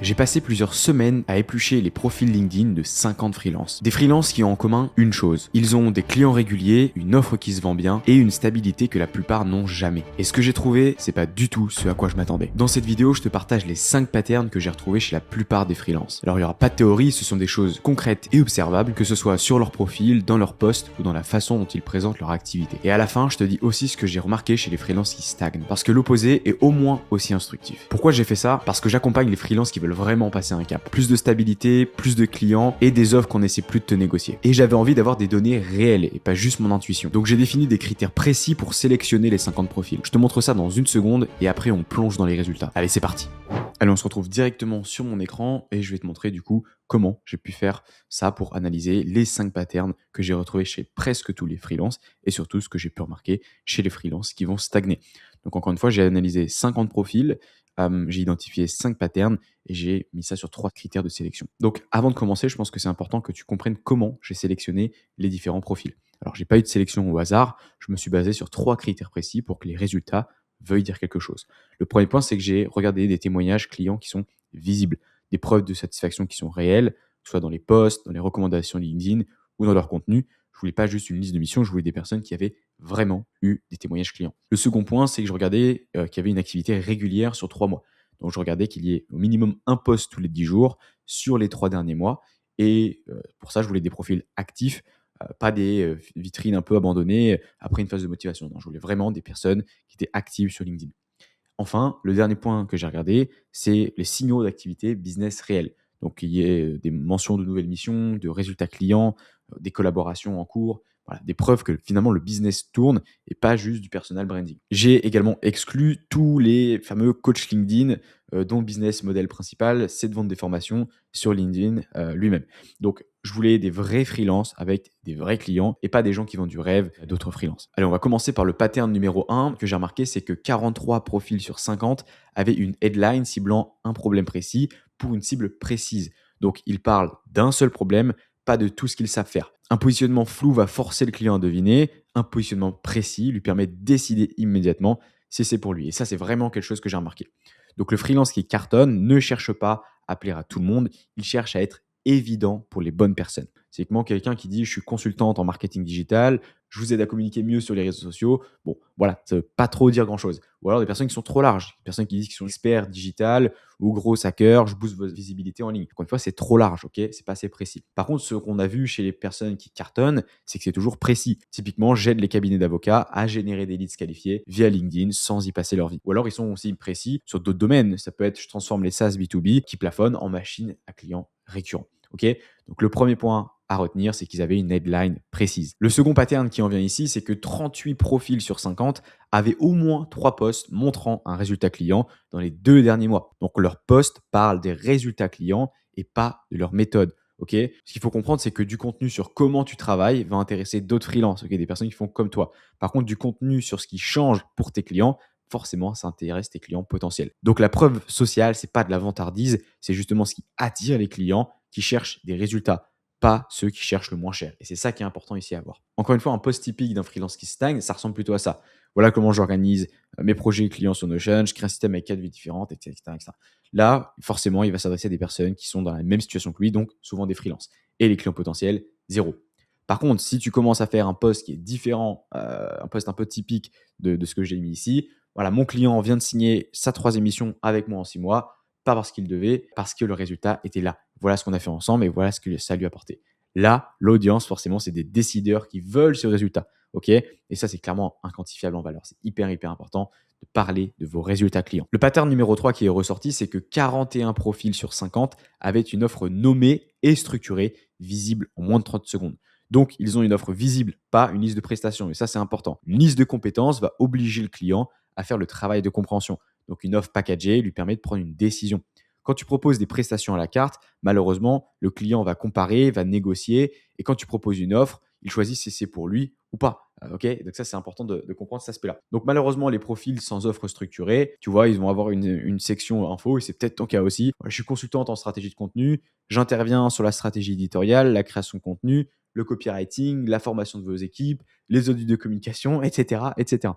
J'ai passé plusieurs semaines à éplucher les profils LinkedIn de 50 freelances. Des freelances qui ont en commun une chose. Ils ont des clients réguliers, une offre qui se vend bien et une stabilité que la plupart n'ont jamais. Et ce que j'ai trouvé, c'est pas du tout ce à quoi je m'attendais. Dans cette vidéo, je te partage les 5 patterns que j'ai retrouvés chez la plupart des freelances. Alors il n'y aura pas de théorie, ce sont des choses concrètes et observables, que ce soit sur leur profil, dans leur post ou dans la façon dont ils présentent leur activité. Et à la fin, je te dis aussi ce que j'ai remarqué chez les freelances qui stagnent. Parce que l'opposé est au moins aussi instructif. Pourquoi j'ai fait ça? Parce que j'accompagne les freelances qui veulent vraiment passer un cap. Plus de stabilité, plus de clients et des offres qu'on n'essaie plus de te négocier. Et j'avais envie d'avoir des données réelles et pas juste mon intuition. Donc j'ai défini des critères précis pour sélectionner les 50 profils. Je te montre ça dans une seconde et après on plonge dans les résultats. Allez, c'est parti. Allez, on se retrouve directement sur mon écran et je vais te montrer du coup comment j'ai pu faire ça pour analyser les 5 patterns que j'ai retrouvés chez presque tous les freelances et surtout ce que j'ai pu remarquer chez les freelances qui vont stagner. Donc encore une fois, j'ai analysé 50 profils, j'ai identifié 5 patterns et j'ai mis ça sur 3 critères de sélection. Donc avant de commencer, je pense que c'est important que tu comprennes comment j'ai sélectionné les différents profils. Alors j'ai pas eu de sélection au hasard, je me suis basé sur 3 critères précis pour que les résultats veuillent dire quelque chose. Le premier point, c'est que j'ai regardé des témoignages clients qui sont visibles, des preuves de satisfaction qui sont réelles, soit dans les posts, dans les recommandations LinkedIn ou dans leur contenu. Je voulais pas juste une liste de missions, je voulais des personnes qui avaient vraiment eu des témoignages clients. Le second point, c'est que je regardais qu'il y avait une activité régulière sur 3 mois. Donc je regardais qu'il y ait au minimum un post tous les 10 jours sur les 3 derniers mois. Et pour ça, je voulais des profils actifs, pas des vitrines un peu abandonnées après une phase de motivation. Non, je voulais vraiment des personnes qui étaient actives sur LinkedIn. Enfin, le dernier point que j'ai regardé, c'est les signaux d'activité business réels. Donc, il y ait des mentions de nouvelles missions, de résultats clients, des collaborations en cours, voilà, des preuves que finalement le business tourne et pas juste du personal branding. J'ai également exclu tous les fameux coachs LinkedIn dont le business model principal, c'est de vendre des formations sur LinkedIn lui-même. Donc, je voulais des vrais freelances avec des vrais clients et pas des gens qui vendent du rêve à d'autres freelances. Allez, on va commencer par le pattern numéro 1 que j'ai remarqué, c'est que 43 profils sur 50 avaient une headline ciblant un problème précis pour une cible précise. Donc, ils parlent d'un seul problème, pas de tout ce qu'ils savent faire. Un positionnement flou va forcer le client à deviner, un positionnement précis lui permet de décider immédiatement si c'est pour lui. Et ça, c'est vraiment quelque chose que j'ai remarqué. Donc, le freelance qui cartonne ne cherche pas à plaire à tout le monde, il cherche à être évident pour les bonnes personnes. C'est uniquement quelqu'un qui dit je suis consultante en marketing digital, je vous aide à communiquer mieux sur les réseaux sociaux. Bon, voilà, ça veut pas trop dire grand chose. Ou alors des personnes qui sont trop larges, des personnes qui disent qu'ils sont experts digital ou gros hackers, je booste votre visibilité en ligne. Encore une fois, c'est trop large, ok? C'est pas assez précis. Par contre, ce qu'on a vu chez les personnes qui cartonnent, c'est que c'est toujours précis. Typiquement, j'aide les cabinets d'avocats à générer des leads qualifiés via LinkedIn sans y passer leur vie. Ou alors ils sont aussi précis sur d'autres domaines. Ça peut être je transforme les SaaS B2B qui plafonnent en machine à clients récurrents. Ok, donc le premier point à retenir, c'est qu'ils avaient une headline précise. Le second pattern qui en vient ici, c'est que 38 profils sur 50 avaient au moins 3 posts montrant un résultat client dans les 2 derniers mois. Donc leur post parle des résultats clients et pas de leur méthode. Ok, ce qu'il faut comprendre, c'est que du contenu sur comment tu travailles va intéresser d'autres freelances, ok, des personnes qui font comme toi. Par contre, du contenu sur ce qui change pour tes clients, forcément, ça intéresse tes clients potentiels. Donc la preuve sociale, c'est pas de la vantardise, c'est justement ce qui attire les clients qui cherchent des résultats, pas ceux qui cherchent le moins cher. Et c'est ça qui est important ici à voir. Encore une fois, un post typique d'un freelance qui stagne, ça ressemble plutôt à ça. Voilà comment j'organise mes projets clients sur Notion, je crée un système avec 4 vies différentes, etc., etc. Là, forcément, il va s'adresser à des personnes qui sont dans la même situation que lui, donc souvent des freelances. Et les clients potentiels, zéro. Par contre, si tu commences à faire un post qui est différent, un post un peu typique de ce que j'ai mis ici, voilà, mon client vient de signer sa 3e mission avec moi en 6 mois, pas parce qu'il devait, parce que le résultat était là. Voilà ce qu'on a fait ensemble et voilà ce que ça lui a apporté. Là, l'audience, forcément, c'est des décideurs qui veulent ce résultat. Ok, et ça, c'est clairement inquantifiable en valeur. C'est hyper, hyper important de parler de vos résultats clients. Le pattern numéro 3 qui est ressorti, c'est que 41 profils sur 50 avaient une offre nommée et structurée, visible en moins de 30 secondes. Donc, ils ont une offre visible, pas une liste de prestations. Et ça, c'est important. Une liste de compétences va obliger le client à faire le travail de compréhension. Donc, une offre packagée lui permet de prendre une décision. Quand tu proposes des prestations à la carte, malheureusement, le client va comparer, va négocier. Et quand tu proposes une offre, il choisit si c'est pour lui ou pas. Ok, donc ça, c'est important de comprendre cet aspect-là. Donc malheureusement, les profils sans offre structurée, tu vois, ils vont avoir une section info et c'est peut-être ton cas aussi. Je suis consultante en stratégie de contenu, j'interviens sur la stratégie éditoriale, la création de contenu, le copywriting, la formation de vos équipes, les audits de communication, etc., etc.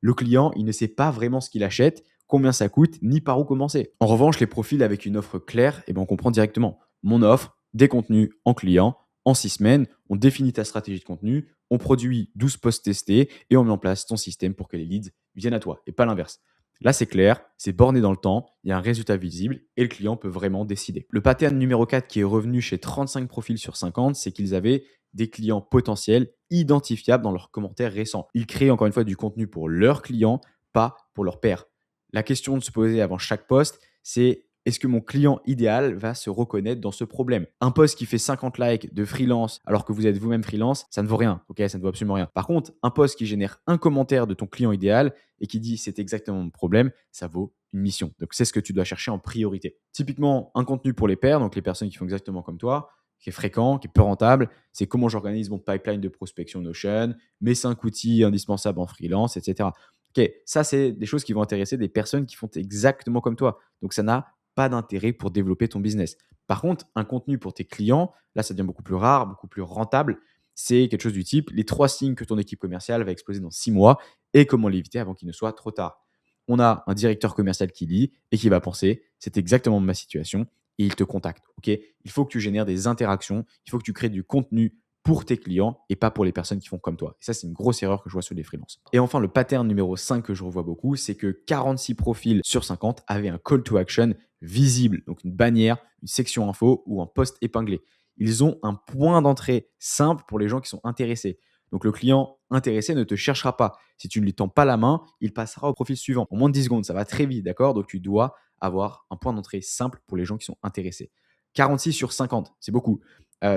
Le client, il ne sait pas vraiment ce qu'il achète combien ça coûte, ni par où commencer. En revanche, les profils avec une offre claire, eh ben, on comprend directement. Mon offre, des contenus en client, en 6 semaines, on définit ta stratégie de contenu, on produit 12 posts testés et on met en place ton système pour que les leads viennent à toi et pas l'inverse. Là, c'est clair, c'est borné dans le temps, il y a un résultat visible et le client peut vraiment décider. Le pattern numéro 4 qui est revenu chez 35 profils sur 50, c'est qu'ils avaient des clients potentiels identifiables dans leurs commentaires récents. Ils créent encore une fois du contenu pour leurs clients, pas pour leurs pairs. La question de se poser avant chaque post, c'est est-ce que mon client idéal va se reconnaître dans ce problème? Un post qui fait 50 likes de freelance alors que vous êtes vous-même freelance, ça ne vaut rien, ok? Ça ne vaut absolument rien. Par contre, un post qui génère un commentaire de ton client idéal et qui dit c'est exactement mon problème, ça vaut une mission. Donc c'est ce que tu dois chercher en priorité. Typiquement, un contenu pour les pairs, donc les personnes qui font exactement comme toi, qui est fréquent, qui est peu rentable, c'est comment j'organise mon pipeline de prospection Notion, mes 5 outils indispensables en freelance, etc. Ok, ça c'est des choses qui vont intéresser des personnes qui font exactement comme toi. Donc ça n'a pas d'intérêt pour développer ton business. Par contre, un contenu pour tes clients, là, ça devient beaucoup plus rare, beaucoup plus rentable. C'est quelque chose du type les 3 signes que ton équipe commerciale va exploser dans 6 mois et comment l'éviter avant qu'il ne soit trop tard. On a un directeur commercial qui lit et qui va penser c'est exactement ma situation et il te contacte. Ok, il faut que tu génères des interactions, il faut que tu crées du contenu pour tes clients et pas pour les personnes qui font comme toi. Et ça, c'est une grosse erreur que je vois sur les freelances. Et enfin, le pattern numéro 5 que je revois beaucoup, c'est que 46 profils sur 50 avaient un call to action visible, donc une bannière, une section info ou un post épinglé. Ils ont un point d'entrée simple pour les gens qui sont intéressés. Donc le client intéressé ne te cherchera pas. Si tu ne lui tends pas la main, il passera au profil suivant. En moins de 10 secondes, ça va très vite, d'accord? Donc tu dois avoir un point d'entrée simple pour les gens qui sont intéressés. 46 sur 50, c'est beaucoup.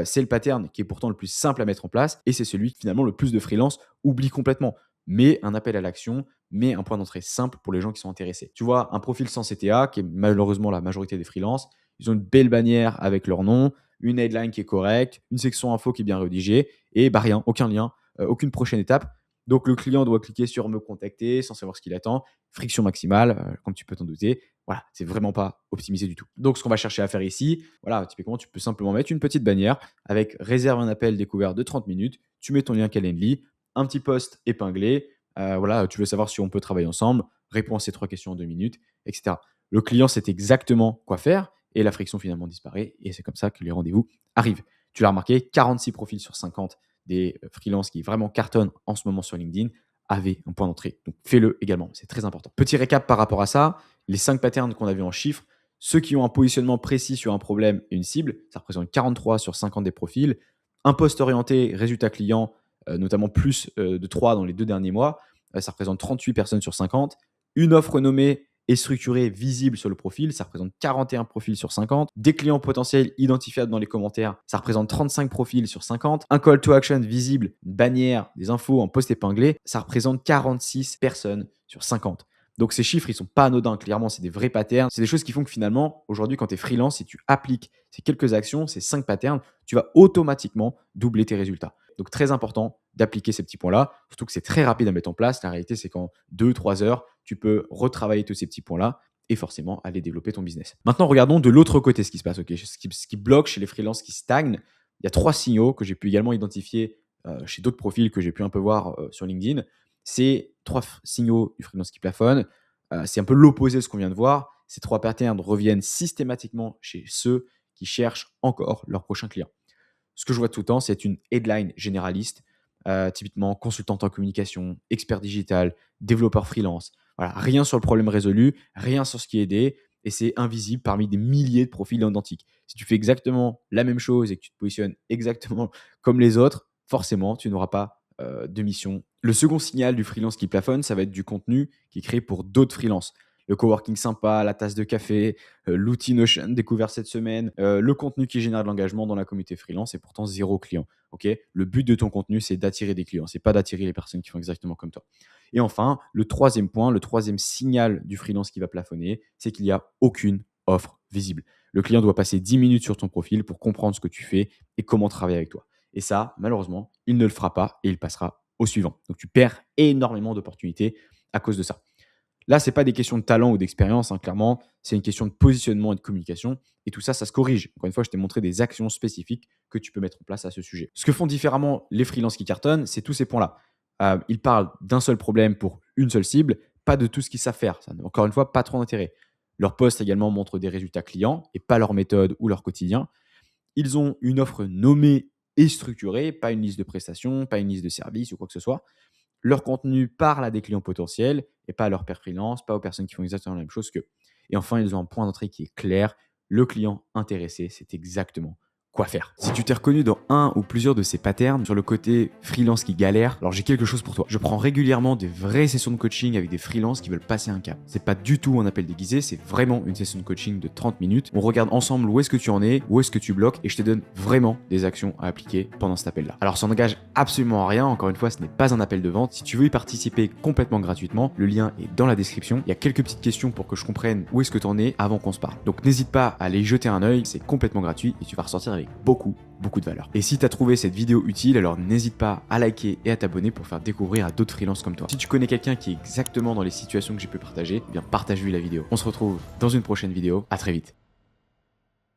C'est le pattern qui est pourtant le plus simple à mettre en place et c'est celui qui finalement le plus de freelance oublie complètement. Mais un appel à l'action, mais un point d'entrée simple pour les gens qui sont intéressés. Tu vois, un profil sans CTA, qui est malheureusement la majorité des freelances, ils ont une belle bannière avec leur nom, une headline qui est correcte, une section info qui est bien rédigée, et bah rien, aucun lien, aucune prochaine étape. Donc le client doit cliquer sur me contacter sans savoir ce qu'il attend. Friction maximale, comme tu peux t'en douter. Voilà, c'est vraiment pas optimisé du tout. Donc ce qu'on va chercher à faire ici, voilà, typiquement, tu peux simplement mettre une petite bannière avec réserve un appel découvert de 30 minutes, tu mets ton lien Calendly, un petit post épinglé, voilà, tu veux savoir si on peut travailler ensemble, réponds à ces 3 questions en 2 minutes, etc. Le client sait exactement quoi faire et la friction finalement disparaît et c'est comme ça que les rendez-vous arrivent. Tu l'as remarqué, 46 profils sur 50 des freelances qui vraiment cartonnent en ce moment sur LinkedIn avaient un point d'entrée. Donc fais-le également, c'est très important. Petit récap par rapport à ça, les 5 patterns qu'on a vus en chiffres, ceux qui ont un positionnement précis sur un problème et une cible, ça représente 43 sur 50 des profils. Un poste orienté résultat client, notamment plus de 3 dans les 2 derniers mois, ça représente 38 personnes sur 50. Une offre nommée et structurée, visible sur le profil, ça représente 41 profils sur 50. Des clients potentiels identifiables dans les commentaires, ça représente 35 profils sur 50. Un call to action visible, une bannière, des infos en post épinglé, ça représente 46 personnes sur 50. Donc ces chiffres, ils sont pas anodins, clairement, c'est des vrais patterns. C'est des choses qui font que finalement, aujourd'hui, quand tu es freelance, si tu appliques ces quelques actions, ces 5 patterns, tu vas automatiquement doubler tes résultats. Donc très important d'appliquer ces petits points-là, surtout que c'est très rapide à mettre en place. La réalité, c'est qu'en 2-3 heures, tu peux retravailler tous ces petits points-là et forcément aller développer ton business. Maintenant, regardons de l'autre côté ce qui se passe, ok, ce qui bloque chez les freelances qui stagnent. Il y a 3 signaux que j'ai pu également identifier chez d'autres profils que j'ai pu un peu voir sur LinkedIn. C'est 3 signaux du freelance qui plafonne. C'est un peu l'opposé de ce qu'on vient de voir. Ces 3 patterns reviennent systématiquement chez ceux qui cherchent encore leur prochain client. Ce que je vois tout le temps, c'est une headline généraliste, typiquement consultante en communication, expert digital, développeur freelance. Voilà, rien sur le problème résolu, rien sur ce qui est aidé, et c'est invisible parmi des milliers de profils identiques. Si tu fais exactement la même chose et que tu te positionnes exactement comme les autres, forcément, tu n'auras pas de mission. Le second signal du freelance qui plafonne, ça va être du contenu qui est créé pour d'autres freelances. Le coworking sympa, la tasse de café, l'outil Notion découvert cette semaine, le contenu qui génère de l'engagement dans la communauté freelance et pourtant zéro client. Ok, le but de ton contenu, c'est d'attirer des clients, c'est pas d'attirer les personnes qui font exactement comme toi. Et enfin, le troisième point, le troisième signal du freelance qui va plafonner, c'est qu'il n'y a aucune offre visible. Le client doit passer 10 minutes sur ton profil pour comprendre ce que tu fais et comment travailler avec toi. Et ça, malheureusement, il ne le fera pas et il passera au suivant. Donc tu perds énormément d'opportunités à cause de ça. Là, ce n'est pas des questions de talent ou d'expérience, hein, clairement, c'est une question de positionnement et de communication. Et tout ça, ça se corrige. Encore une fois, je t'ai montré des actions spécifiques que tu peux mettre en place à ce sujet. Ce que font différemment les freelances qui cartonnent, c'est tous ces points-là. Ils parlent d'un seul problème pour une seule cible, pas de tout ce qu'ils savent faire. Ça n'a encore une fois pas trop d'intérêt. Leurs posts également montrent des résultats clients et pas leur méthode ou leur quotidien. Ils ont une offre nommée et structurée, pas une liste de prestations, pas une liste de services ou quoi que ce soit. Leur contenu parle à des clients potentiels et pas à leurs pairs freelance, pas aux personnes qui font exactement la même chose qu'eux. Et enfin, ils ont un point d'entrée qui est clair. Le client intéressé, c'est exactement quoi faire. Si tu t'es reconnu dans un ou plusieurs de ces patterns sur le côté freelance qui galère, alors j'ai quelque chose pour toi. Je prends régulièrement des vraies sessions de coaching avec des freelances qui veulent passer un cap. C'est pas du tout un appel déguisé, c'est vraiment une session de coaching de 30 minutes. On regarde ensemble où est-ce que tu en es, où est-ce que tu bloques et je te donne vraiment des actions à appliquer pendant cet appel-là. Alors ça n'engage absolument à rien, encore une fois, ce n'est pas un appel de vente. Si tu veux y participer complètement gratuitement, le lien est dans la description. Il y a quelques petites questions pour que je comprenne où est-ce que tu en es avant qu'on se parle. Donc n'hésite pas à aller y jeter un œil, c'est complètement gratuit et tu vas ressortir avec beaucoup de valeur. Et si tu as trouvé cette vidéo utile, alors n'hésite pas à liker et à t'abonner pour faire découvrir à d'autres freelances comme toi. Si tu connais quelqu'un qui est exactement dans les situations que j'ai pu partager, eh bien partage-lui la vidéo. On se retrouve dans une prochaine vidéo. À très vite.